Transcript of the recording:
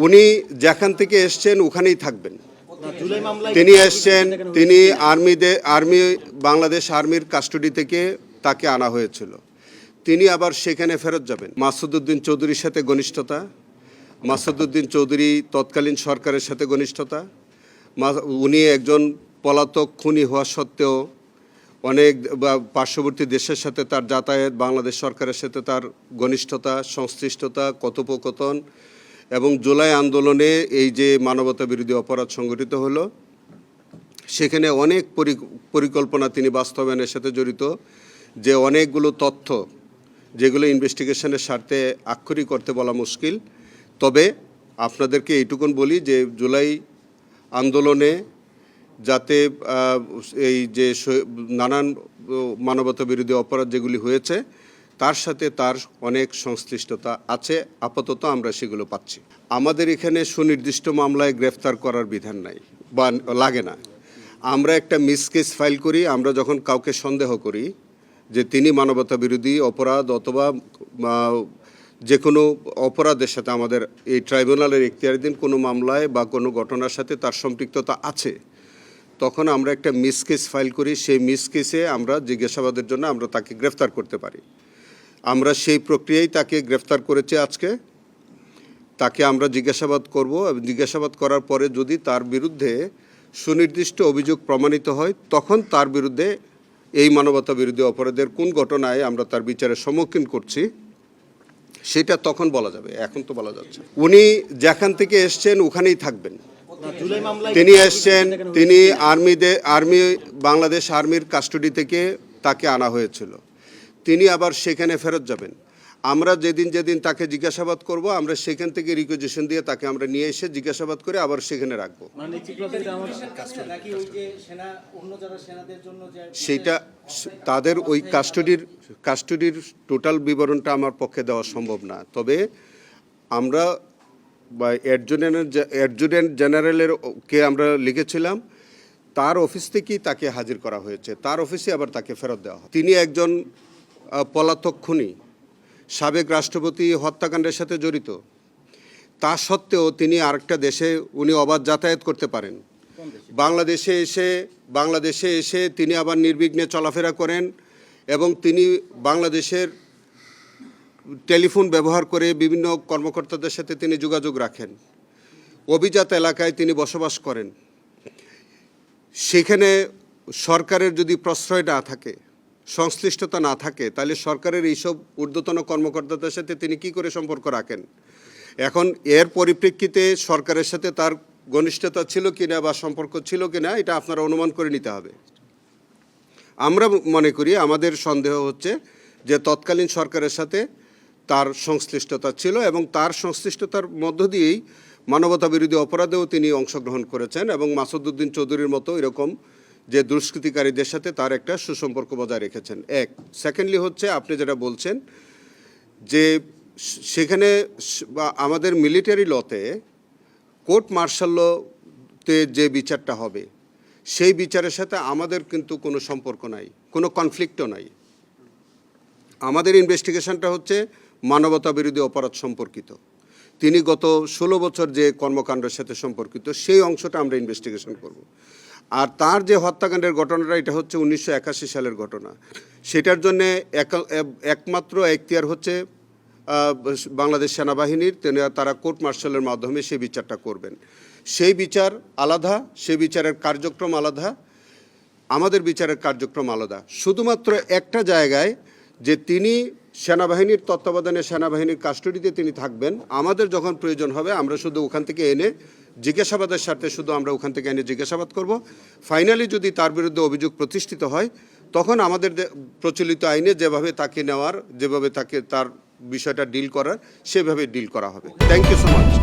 উনি যেখান থেকে এসছেন ওখানেই থাকবেন। তিনি এসছেন, তিনি আর্মি বাংলাদেশ আর্মির কাস্টডি থেকে তাকে আনা হয়েছিল। তিনি আবার সেখানে ফেরত যাবেন। মাসুদউদ্দিন চৌধুরীর সাথে ঘনিষ্ঠতা, মাসুদউদ্দিন চৌধুরী তৎকালীন সরকারের সাথে ঘনিষ্ঠতা, উনি একজন পলাতক খুনি হওয়া সত্ত্বেও অনেক পার্শ্ববর্তী দেশের সাথে তার যাতায়াত, বাংলাদেশ সরকারের সাথে তার ঘনিষ্ঠতা, সংশ্লিষ্টতা, কথোপকথন এবং জুলাই আন্দোলনে এই যে মানবতা বিরোধী অপরাধ সংগঠিত হলো সেখানে অনেক পরিকল্পনা তিনি বাস্তবায়নের সাথে জড়িত, যে অনেকগুলো তথ্য যেগুলো ইনভেস্টিগেশনের স্বার্থে আক্ষরিক করতে বলা মুশকিল। তবে আপনাদেরকে এইটুকুন বলি যে জুলাই আন্দোলনে যাতে এই যে নানান মানবতা বিরোধী অপরাধ যেগুলি হয়েছে তার সাথে তার অনেক সংশ্লিষ্টতা আছে। আপাতত আমরা সেগুলো পাচ্ছি। আমাদের এখানে সুনির্দিষ্ট মামলায় গ্রেফতার করার বিধান নাই বা লাগে না। আমরা একটা মিসকেস ফাইল করি। আমরা যখন কাউকে সন্দেহ করি যে তিনি মানবতা বিরোধী অপরাধ অথবা যে কোনো অপরাধের সাথে আমাদের এই ট্রাইব্যুনালের এখতিয়ারাধীন কোনো মামলায় বা কোনো ঘটনার সাথে তার সম্পৃক্ততা আছে, তখন আমরা একটা মিসকেস ফাইল করি। সেই মিসকেসে আমরা জিজ্ঞাসাবাদের জন্য আমরা তাকে গ্রেফতার করতে পারি। আমরা সেই প্রক্রিয়ায় তাকে গ্রেফতার করেছি। আজকে তাকে আমরা জিজ্ঞাসাবাদ করব এবং জিজ্ঞাসাবাদ করার পরে যদি তার বিরুদ্ধে সুনির্দিষ্ট অভিযোগ প্রমাণিত হয় তখন তার বিরুদ্ধে এই মানবতা বিরোধী অপরাধের কোন ঘটনায় আমরা তার বিচারের সম্মুখীন করছি সেটা তখন বলা যাবে। এখন তো বলা যাচ্ছে। উনি যেখান থেকে এসছেন ওখানেই থাকবেন। তিনি এসছেন, তিনি আর্মি বাংলাদেশ আর্মির কাস্টডি থেকে তাকে আনা হয়েছিল। তিনি আবার সেখানে ফেরত যাবেন। আমরা যেদিন তাকে জিজ্ঞাসাবাদ করব আমরা সেখান থেকে রিকুয়েজিশন দিয়ে তাকে আমরা নিয়ে এসে জিজ্ঞাসাবাদ করে আবার সেখানে রাখবো। সেটা তাদের ওই কাস্টডির টোটাল বিবরণটা আমার পক্ষে দেওয়া সম্ভব না। তবে আমরা বা অ্যাডজুটেন্ট জেনারেলের কে আমরা লিখেছিলাম, তার অফিস থেকেই তাকে হাজির করা হয়েছে, তার অফিসে আবার তাকে ফেরত দেওয়া হয়। তিনি একজন পলাতক খুনি, সাবেক রাষ্ট্রপতি হত্যাকাণ্ডের সাথে জড়িত। তা সত্ত্বেও তিনি আরেকটা দেশে উনি অবাধ যাতায়াত করতে পারেন। বাংলাদেশে এসে তিনি আবার নির্বিঘ্নে চলাফেরা করেন এবং তিনি বাংলাদেশের টেলিফোন ব্যবহার করে বিভিন্ন কর্মকর্তাদের সাথে তিনি যোগাযোগ রাখেন। অভিজাত এলাকায় তিনি বসবাস করেন। সেখানে সরকারের যদি প্রশ্রয় না থাকে, সংশ্লিষ্টতা না থাকে, তাহলে সরকারের এইসব ঊর্ধ্বতন কর্মকর্তাদের সাথে তিনি কি করে সম্পর্ক রাখেন? এখন এর পরিপ্রেক্ষিতে সরকারের সাথে তার ঘনিষ্ঠতা ছিল কিনা বা সম্পর্ক ছিল কিনা এটা আপনারা অনুমান করে নিতে হবে। আমরা মনে করি, আমাদের সন্দেহ হচ্ছে যে তৎকালীন সরকারের সাথে তার সংশ্লিষ্টতা ছিল এবং তার সংশ্লিষ্টতার মধ্য দিয়েই মানবতা বিরোধী অপরাধেও তিনি অংশগ্রহণ করেছেন এবং মাসুদউদ্দিন চৌধুরীর মতো এরকম যে দুষ্কৃতিকারীদের সাথে তার একটা সুসম্পর্ক বজায় রেখেছেন। এক, সেকেন্ডলি হচ্ছে আপনি যেটা বলছেন যে সেখানে আমাদের মিলিটারি লতে কোর্ট মার্শালতে যে বিচারটা হবে সেই বিচারের সাথে আমাদের কিন্তু কোনো সম্পর্ক নাই, কোনো কনফ্লিক্টও নাই। আমাদের ইনভেস্টিগেশনটা হচ্ছে মানবতা বিরোধী অপরাধ সম্পর্কিত। তিনি গত 16 বছর যে কর্মকাণ্ডের সাথে সম্পর্কিত সেই অংশটা আমরা ইনভেস্টিগেশন করব। আর তার যে হত্যাকাণ্ডের ঘটনাটা এটা হচ্ছে 1981 সালের ঘটনা। সেটার জন্যে একমাত্র এখতিয়ার হচ্ছে বাংলাদেশ সেনাবাহিনীর। তারা কোর্ট মার্শালের মাধ্যমে সেই বিচারটা করবেন। সেই বিচার আলাদা, সেই বিচারের কার্যক্রম আলাদা, আমাদের বিচারের কার্যক্রম আলাদা। শুধুমাত্র একটা জায়গায় যে তিনি সেনাবাহিনীর তত্ত্বাবধানে সেনাবাহিনীর কাস্টডিতে তিনি থাকবেন। আমাদের যখন প্রয়োজন হবে আমরা শুধু ওখান থেকে এনে জিজ্ঞাসাবাদের স্বার্থে শুধু আমরা ওখান থেকে এনে জিজ্ঞাসাবাদ করব। ফাইনালি যদি তার বিরুদ্ধে অভিযোগ প্রতিষ্ঠিত হয় তখন আমাদের প্রচলিত আইনে যেভাবে তাকে নেওয়ার, যেভাবে তাকে তার বিষয়টা ডিল করার সেভাবে ডিল করা হবে। Thank you so much.